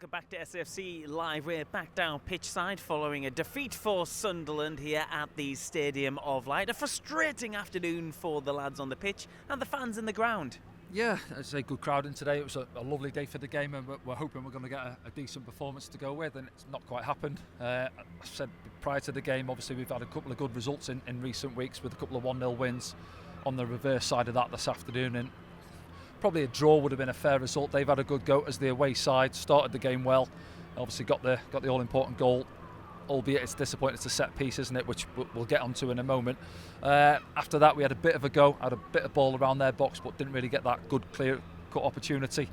Welcome back to SFC Live. We're back down pitch side following a defeat for Sunderland here at the Stadium of Light. A frustrating afternoon for the lads on the pitch and the fans in the ground. Yeah, it's a good crowd in today. It was a lovely day for the game, and we're hoping we're going to get a decent performance to go with, and it's not quite happened. I said prior to the game, obviously we've had a couple of good results in recent weeks with a couple of 1-0 wins on the reverse side of that this afternoon, and probably a draw would have been a fair result. They've had a good go as the away side, started the game well, obviously got the all-important goal, albeit it's disappointing. It's a set piece, isn't it, which we'll get onto in a moment. After that we had a bit of a go, had a bit of ball around their box, but didn't really get that good clear-cut opportunity.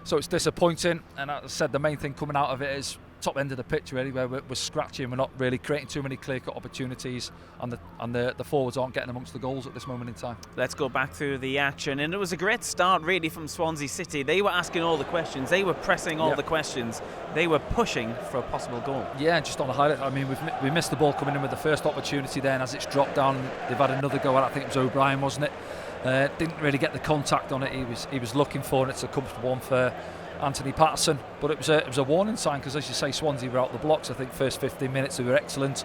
So it's disappointing, and as I said, the main thing coming out of it is top end of the pitch really, where we're scratching, we're not really creating too many clear-cut opportunities, and the forwards aren't getting amongst the goals at this moment in time. Let's go back through the action, and it was a great start really from Swansea City. They were asking all the questions, they were pressing all the questions, they were pushing for a possible goal. Yeah, just on the highlight, I mean, we missed the ball coming in with the first opportunity there, and as it's dropped down, they've had another go at it. I think it was O'Brien, wasn't it? Didn't really get the contact on it. He was looking for it. It's a comfortable one for Anthony Patterson, but it was a warning sign, because as you say, Swansea were out the blocks. I think first 15 minutes they were excellent,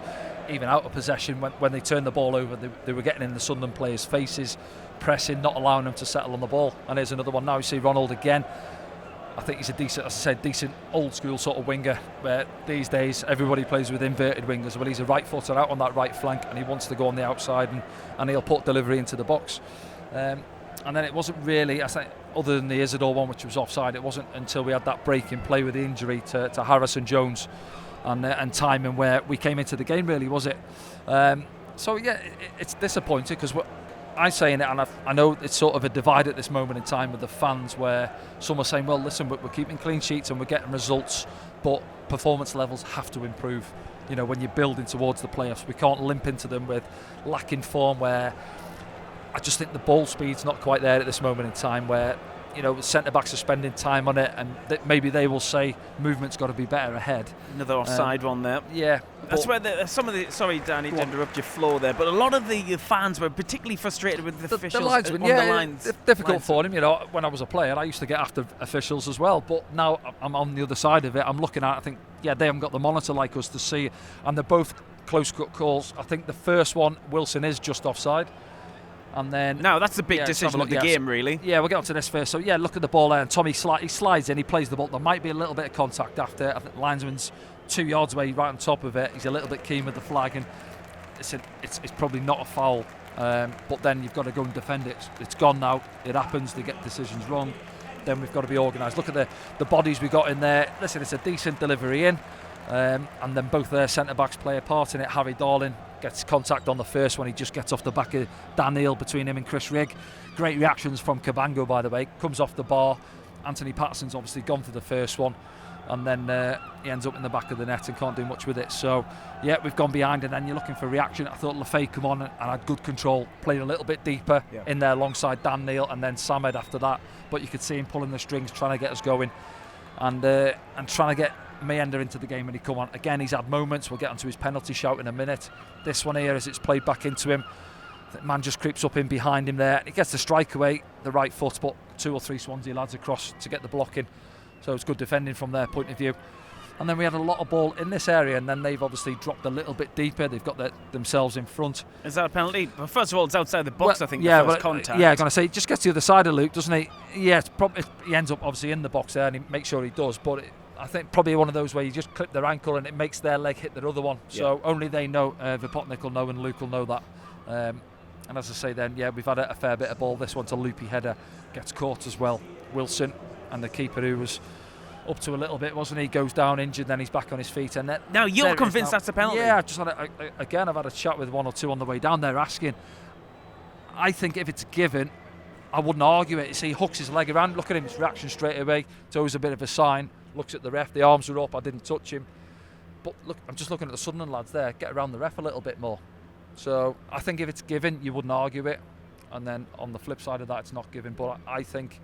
even out of possession. When they turned the ball over, they were getting in the Sunderland players' faces, pressing, not allowing them to settle on the ball. And here's another one now. You see Ronald again. I think he's a decent, as I said, decent old school sort of winger, where these days everybody plays with inverted wingers. Well, he's a right footer out on that right flank, and he wants to go on the outside, and he'll put delivery into the box. And then it wasn't really, I think, other than the Isidore one, which was offside, it wasn't until we had that break in play with the injury to Harrison Jones and timing where we came into the game, really, was it? So yeah, it's disappointing, because I'm saying it, and I know it's sort of a divide at this moment in time with the fans, where some are saying, well, listen, we're keeping clean sheets and we're getting results, but performance levels have to improve. You know, when you're building towards the playoffs, we can't limp into them with lacking form, where I just think the ball speed's not quite there at this moment in time, where, you know, centre-backs are spending time on it, and maybe they will say movement's got to be better ahead. Another offside one there. Yeah. That's where some of the... Sorry, Danny, to interrupt your flow there, but a lot of the fans were particularly frustrated with the officials the linesmen, on the lines. It's difficult for them. You know, when I was a player, I used to get after officials as well, but now I'm on the other side of it. I'm looking at it, I think, yeah, they haven't got the monitor like us to see, and they're both close-cut calls. I think the first one, Wilson is just offside. And then now that's the big decision of the game, really. Yeah, we'll get on to this first. So yeah, look at the ball there, and Tommy he slides in, he plays the ball. There might be a little bit of contact after. I think the linesman's 2 yards away, right on top of it. He's a little bit keen with the flag, and it's probably not a foul. But then you've got to go and defend it. It's gone now. It happens. They get decisions wrong. Then we've got to be organised. Look at the bodies we got in there. Listen, it's a decent delivery in. And then both their centre-backs play a part in it. Harry Darling gets contact on the first one. He just gets off the back of Dan Neil between him and Chris Rigg. Great reactions from Cabango, by the way. Comes off the bar. Anthony Patterson's obviously gone for the first one, and then he ends up in the back of the net and can't do much with it. So yeah, we've gone behind, and then you're looking for reaction. I thought Lefay come on and had good control, played a little bit deeper in there alongside Dan Neil, and then Samed after that. But you could see him pulling the strings, trying to get us going, and trying to get Mayender into the game when he come on. Again, he's had moments. We'll get onto his penalty shout in a minute. This one here, as it's played back into him, the man just creeps up in behind him there. He gets the strike away, the right foot, but 2 or 3 Swansea lads across to get the block in. So it's good defending from their point of view. And then we had a lot of ball in this area, and then they've obviously dropped a little bit deeper. They've got themselves in front. Is that a penalty? Well, first of all, it's outside the box, I think, the first contact. Yeah, I'm going to say, it just gets to the other side of Luke, doesn't he? Yeah, he ends up obviously in the box there, and he makes sure he does, but I think probably one of those where you just clip their ankle and it makes their leg hit their other one. So only they know, Vipotnik will know and Luke will know that. And as I say then, yeah, we've had a fair bit of ball. This one's a loopy header, gets caught as well. Wilson, and the keeper, who was up to a little bit, wasn't he? Goes down injured, then he's back on his feet. And now you're convinced that's a penalty? Yeah, I've had a chat with 1 or 2 on the way down there asking. I think if it's given, I wouldn't argue it. You see, he hooks his leg around, look at him, his reaction straight away. It's always a bit of a sign. Looks at the ref, the arms are up, I didn't touch him. But look, I'm just looking at the Sunderland lads there, get around the ref a little bit more. So I think if it's given, you wouldn't argue it. And then on the flip side of that, it's not given. But I think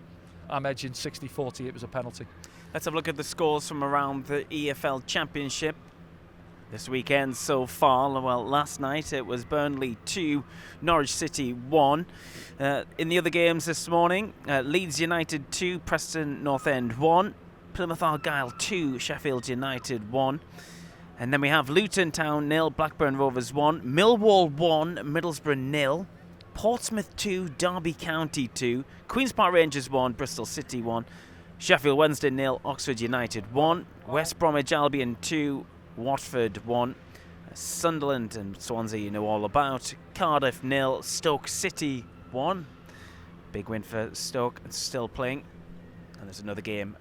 I'm edging 60-40, it was a penalty. Let's have a look at the scores from around the EFL Championship this weekend so far. Well, last night it was Burnley 2, Norwich City 1. In the other games this morning, Leeds United 2, Preston North End 1. Plymouth Argyle 2, Sheffield United 1. And then we have Luton Town 0, Blackburn Rovers 1, Millwall 1, Middlesbrough 0, Portsmouth 2, Derby County 2, Queen's Park Rangers 1, Bristol City 1, Sheffield Wednesday 0, Oxford United 1, West Bromwich Albion 2, Watford 1, Sunderland and Swansea you know all about, Cardiff 0, Stoke City 1. Big win for Stoke, it's still playing. And there's another game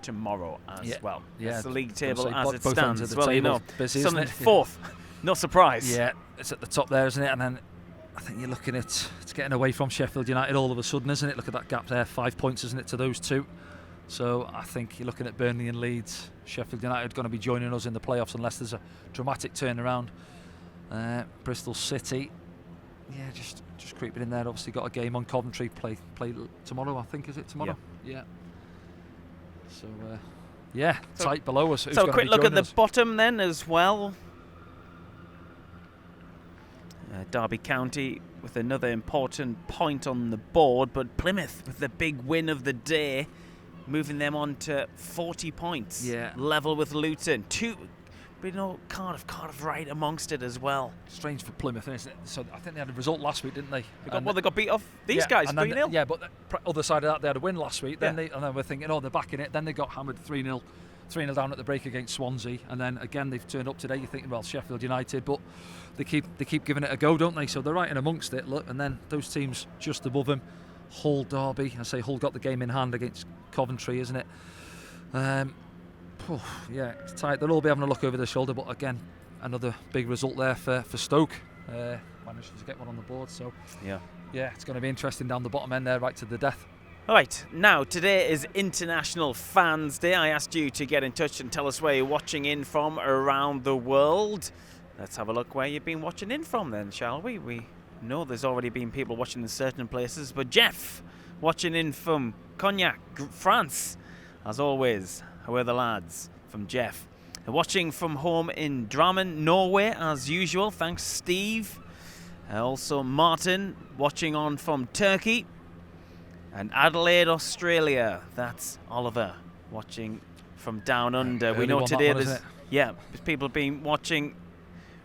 tomorrow as well. Yeah, that's the league table say, as it both ends of stands. the Well, you table know, busy, Sunderland isn't it? fourth. No surprise. Yeah, it's at the top there, isn't it? And then I think you're looking at it's getting away from Sheffield United all of a sudden, isn't it? Look at that gap there, 5 points, isn't it, to those two? So I think you're looking at Burnley and Leeds. Sheffield United going to be joining us in the playoffs unless there's a dramatic turnaround. Bristol City, yeah, just creeping in there. Obviously got a game on Coventry. Play tomorrow, I think. Is it tomorrow? Yeah. So tight below us. Who's so a quick look at the us? bottom then as well. Derby County with another important point on the board, but Plymouth with the big win of the day, moving them on to 40 points. Yeah. Level with Luton. But you know, Cardiff right amongst it as well. Strange for Plymouth, isn't it? So I think they had a result last week, didn't they? They got beat off these guys 3-0. Yeah, but the other side of that, they had a win last week. Yeah. And then we're thinking, they're back in it. Then they got hammered 3-0 down at the break against Swansea, and then again they've turned up today. You're thinking, well, Sheffield United, but they keep giving it a go, don't they? So they're right in amongst it. Look, and then those teams just above them, Hull, Derby. I say Hull got the game in hand against Coventry, isn't it? Yeah, it's tight. They'll all be having a look over their shoulder, but again, another big result there for Stoke. Managed to get one on the board, so yeah, it's going to be interesting down the bottom end there, right to the death. All right, now today is International Fans Day. I asked you to get in touch and tell us where you're watching in from around the world. Let's have a look where you've been watching in from then, shall we? We know there's already been people watching in certain places, but Jeff watching in from Cognac, France, as always. How are the lads from Jeff? Watching from home in Drammen, Norway, as usual. Thanks, Steve. Also, Martin watching on from Turkey. And Adelaide, Australia. That's Oliver watching from down under. We know today there's people been watching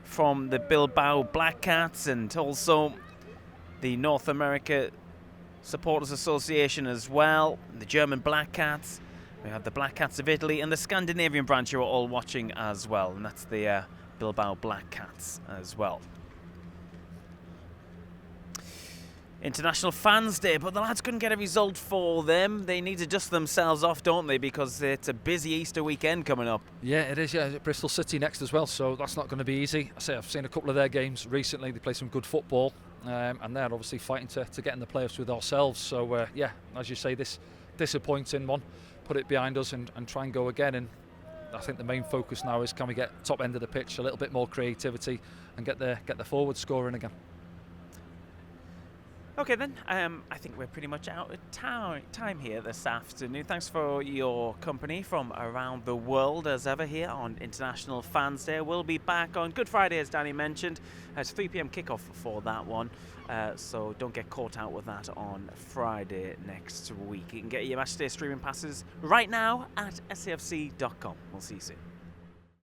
from the Bilbao Black Cats and also the North America Supporters Association as well. The German Black Cats. We have the Black Cats of Italy and the Scandinavian branch who are all watching as well, and that's the Bilbao Black Cats as well. International Fans Day, but the lads couldn't get a result for them. They need to dust themselves off, don't they, because it's a busy Easter weekend coming up. Yeah, it is. Yeah, Bristol City next as well, so that's not going to be easy. I've seen a couple of their games recently. They play some good football, and they're obviously fighting to get in the playoffs with ourselves. So as you say, this disappointing one. Put it behind us and try and go again. And I think the main focus now is, can we get top end of the pitch, a little bit more creativity, and get the forward scoring again. Okay then, I think we're pretty much out of time here this afternoon. Thanks for your company from around the world as ever here on International Fans Day. We'll be back on Good Friday, as Danny mentioned. It's 3 p.m. kickoff for that one, so don't get caught out with that on Friday next week. You can get your matchday streaming passes right now at safc.com. We'll see you soon.